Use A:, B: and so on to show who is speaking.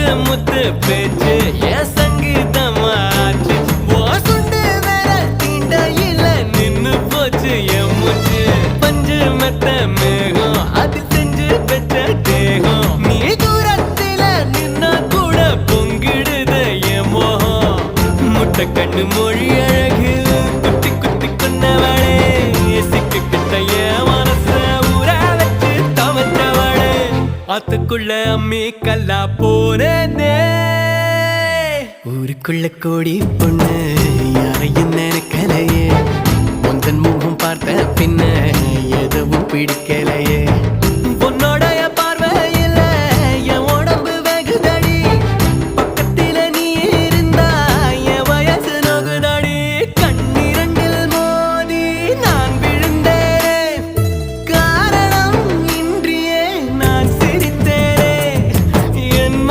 A: முத்து முத்து பேச்சு என் சங்கீதமாச்சு சுண்டு வேற தீண்டையில நின்னு போச்சு என் மூச்சு பஞ்சு மெத்த மேகம் அது செஞ்சு பெற்ற தேகம் நீ தூரத்தில நின்னா கூட பொங்கிடுது என் மோகம் முட்டை கண்ணு மொழி அழகு குத்தி குத்தி கொண்டவளே சிக்கு கிட்ட என் மனச ஊற வச்சு தவச்சவளே ஆத்துக்குள்ள அம்மி கல்லா போனே ஊருக்குள்ள கோடி பொண்ணு யாரையும் நினைக்கலையே முந்தன் முகம் பார்த்த பின்ன எதுவும் பிடிக்கலையே